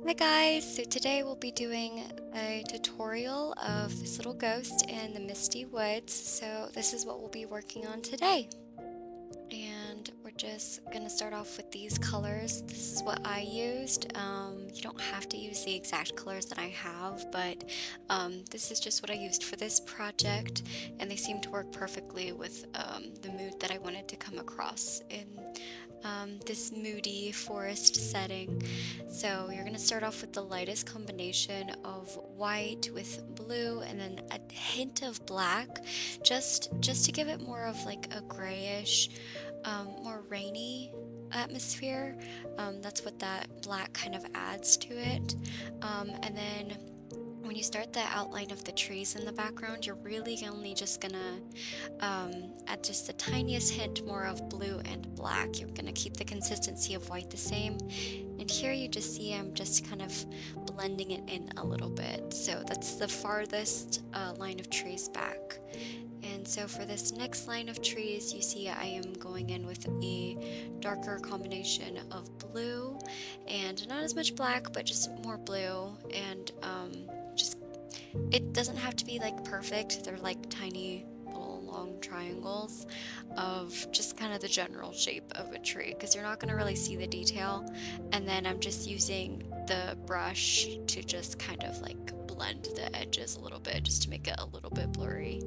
Hi guys, so today we'll be doing a tutorial of this little ghost in the Misty Woods. So this is what we'll be working on today. And we're just gonna start off with these colors. This is what I used. You don't have to use the exact colors that I have, but this is just what I used for this project, and they seem to work perfectly with the mood that I wanted to come across in this moody forest setting. So you're going to start off with the lightest combination of white with blue and then a hint of black, just to give it more of like a grayish, more rainy atmosphere. That's what that black kind of adds to it. And then when you start the outline of the trees in the background, you're really only just gonna add just the tiniest hint more of blue and black. You're gonna keep the consistency of white the same. And here you just see I'm just kind of blending it in a little bit. So that's the farthest line of trees back. And so for this next line of trees, you see I am going in with a darker combination of blue and not as much black, but just more blue. And just, it doesn't have to be like perfect. They're like tiny little long triangles of just kind of the general shape of a tree because you're not going to really see the detail. And then I'm just using the brush to just kind of like blend the edges a little bit just to make it a little bit blurry.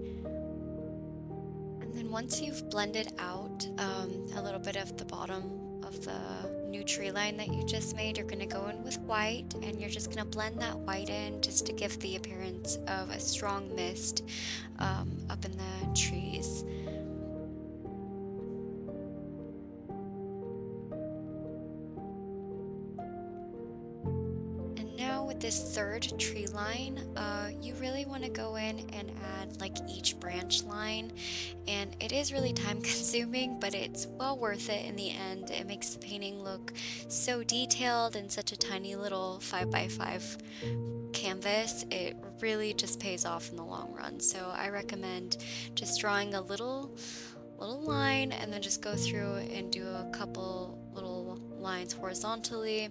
And then once you've blended out a little bit of the bottom of the new tree line that you just made, you're going to go in with white and you're just going to blend that white in just to give the appearance of a strong mist up in the trees. And now with this third tree line, you really want to go in and add like each branch line. And it is really time consuming, but it's well worth it in the end. It makes the painting look so detailed in such a tiny little 5 by 5 canvas. It really just pays off in the long run. So I recommend just drawing a little line and then just go through and do a couple little lines horizontally,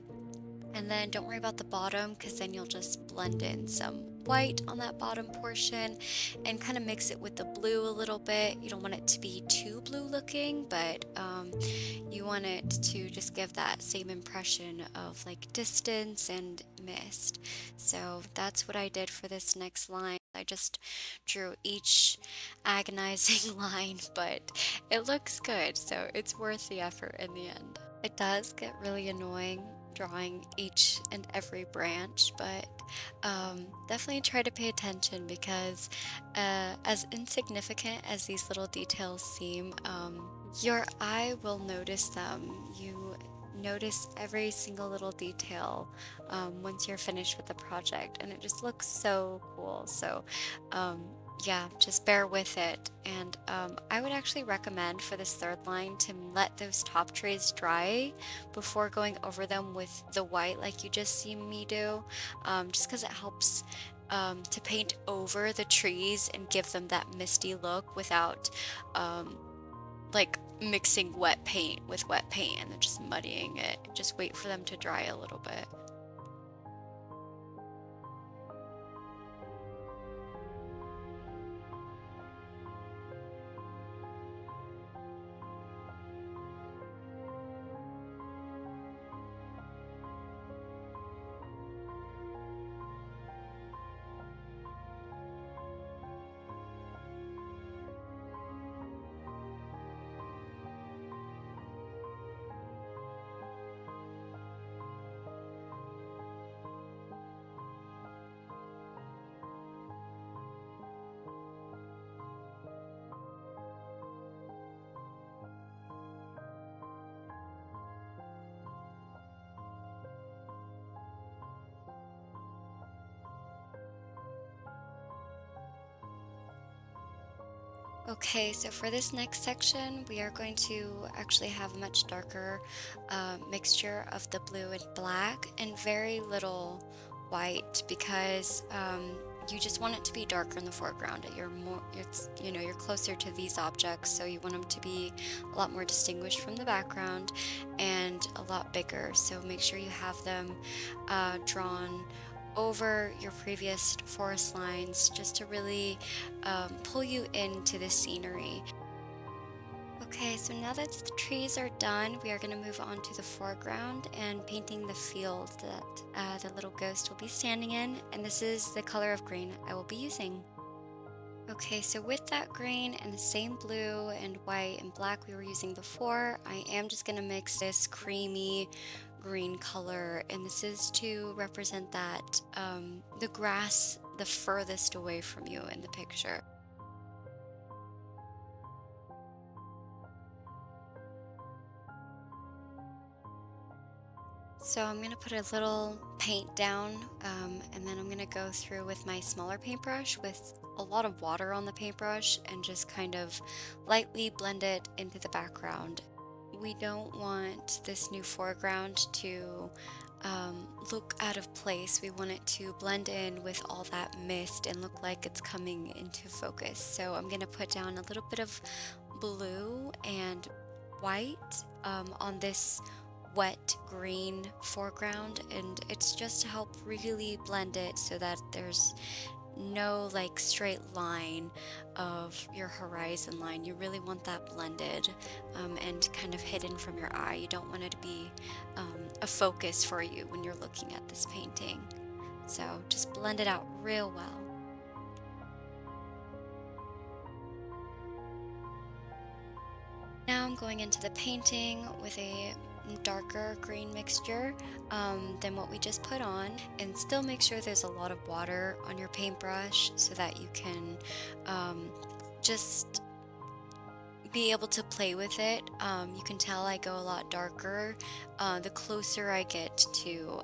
and then don't worry about the bottom because then you'll just blend in some white on that bottom portion and kind of mix it with the blue a little bit. You don't want it to be too blue looking, but you want it to just give that same impression of like distance and mist. So that's what I did for this next line. I just drew each agonizing line, but it looks good, so it's worth the effort in the end. It does get really annoying drawing each and every branch, but definitely try to pay attention because as insignificant as these little details seem, your eye will notice them. You notice every single little detail once you're finished with the project, and it just looks so cool. So um, yeah, just bear with it. And I would actually recommend for this third line to let those top trays dry before going over them with the white like you just seen me do, just because it helps to paint over the trees and give them that misty look without um, like mixing wet paint with wet paint and then just muddying it. Just wait for them to dry a little bit. Okay, so for this next section, we are going to actually have a much darker mixture of the blue and black and very little white because you just want it to be darker in the foreground. You're closer to these objects, so you want them to be a lot more distinguished from the background and a lot bigger. So make sure you have them drawn over your previous forest lines just to really pull you into the scenery. Okay, so now that the trees are done, we are going to move on to the foreground and painting the field that the little ghost will be standing in. And this is the color of green I will be using. Okay, so with that green and the same blue and white and black we were using before, I am just going to mix this creamy green color. And this is to represent that the grass the furthest away from you in the picture. So I'm going to put a little paint down, and then I'm going to go through with my smaller paintbrush with a lot of water on the paintbrush and just kind of lightly blend it into the background. We don't want this new foreground to look out of place. We want it to blend in with all that mist and look like it's coming into focus. So I'm going to put down a little bit of blue and white on this wet green foreground, and it's just to help really blend it so that there's no like straight line of your horizon line. You really want that blended and kind of hidden from your eye. You don't want it to be a focus for you when you're looking at this painting. So just blend it out real well. Now I'm going into the painting with a darker green mixture than what we just put on, and still make sure there's a lot of water on your paintbrush so that you can just be able to play with it. You can tell I go a lot darker the closer I get to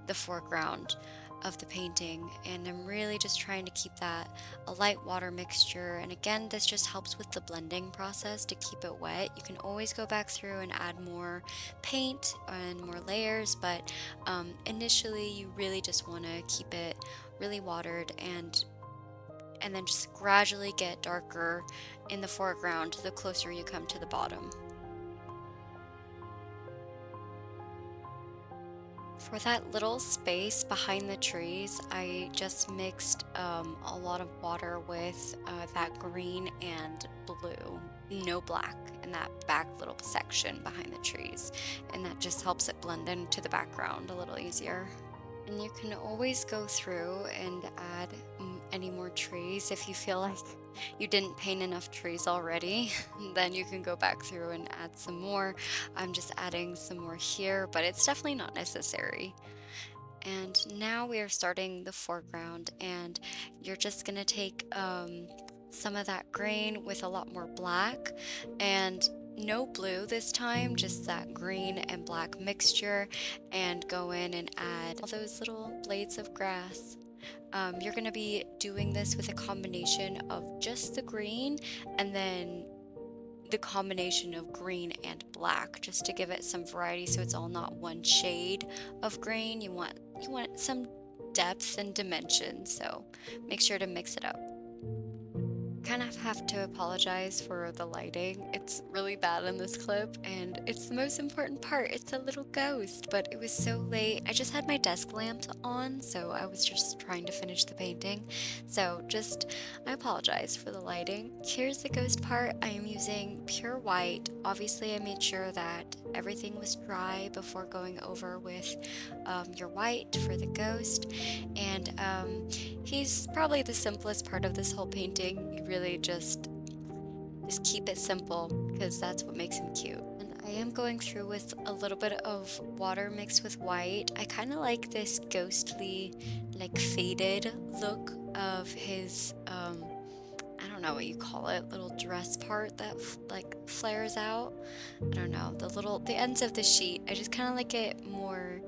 the foreground of the painting, and I'm really just trying to keep that a light water mixture. And again, this just helps with the blending process to keep it wet. You can always go back through and add more paint and more layers, but initially you really just want to keep it really watered and then just gradually get darker in the foreground the closer you come to the bottom. For that little space behind the trees, I just mixed a lot of water with that green and blue, no black, in that back little section behind the trees. And that just helps it blend into the background a little easier. And you can always go through and add any more trees if you feel like you didn't paint enough trees already. Then you can go back through and add some more. I'm just adding some more here, but it's definitely not necessary. And now we are starting the foreground, and you're just gonna take some of that green with a lot more black and no blue this time, just that green and black mixture, and go in and add all those little blades of grass. You're going to be doing this with a combination of just the green and then the combination of green and black, just to give it some variety so it's all not one shade of green. You want some depth and dimension, so make sure to mix it up. Kind of have to apologize for the lighting. It's really bad in this clip, and it's the most important part. It's a little ghost, but it was so late. I just had my desk lamp on, so I was just trying to finish the painting. So I apologize for the lighting. Here's the ghost part. I am using pure white. Obviously, I made sure that everything was dry before going over with your white for the ghost. And he's probably the simplest part of this whole painting. You really just keep it simple, because that's what makes him cute. And I am going through with a little bit of water mixed with white. I kind of like this ghostly, like faded look of his I don't know what you call it, little dress part that like flares out. I don't know, the ends of the sheet. I just kind of like it more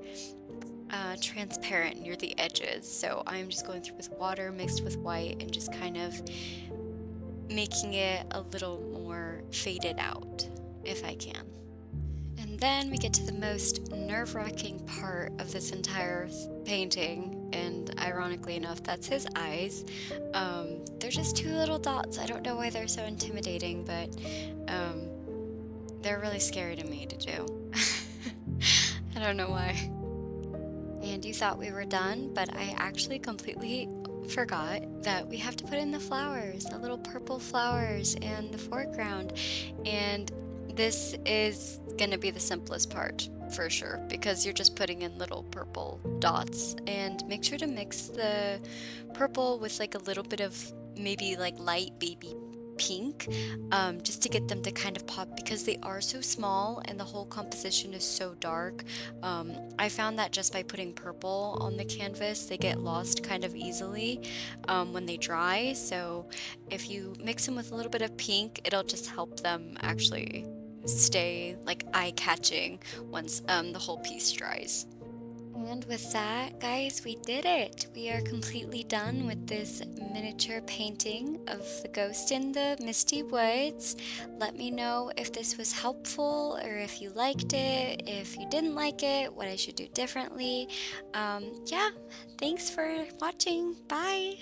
transparent near the edges. So I'm just going through with water mixed with white and just kind of making it a little more faded out if I can. And then we get to the most nerve-wracking part of this entire painting. and ironically enough, that's his eyes. They're just two little dots. I don't know why they're so intimidating, but um, they're really scary to me to do. I don't know why. And you thought we were done, but I actually completely forgot that we have to put in the flowers, the little purple flowers in the foreground. And this is gonna be the simplest part for sure because you're just putting in little purple dots. And make sure to mix the purple with like a little bit of maybe like light baby pink, just to get them to kind of pop because they are so small and the whole composition is so dark. I found that just by putting purple on the canvas, they get lost kind of easily when they dry. So if you mix them with a little bit of pink, it'll just help them actually stay like eye-catching once the whole piece dries. And with that, guys, we did it. We are completely done with this miniature painting of the ghost in the misty woods. Let me know if this was helpful or if you liked it, if you didn't like it, what I should do differently. Yeah, thanks for watching. Bye.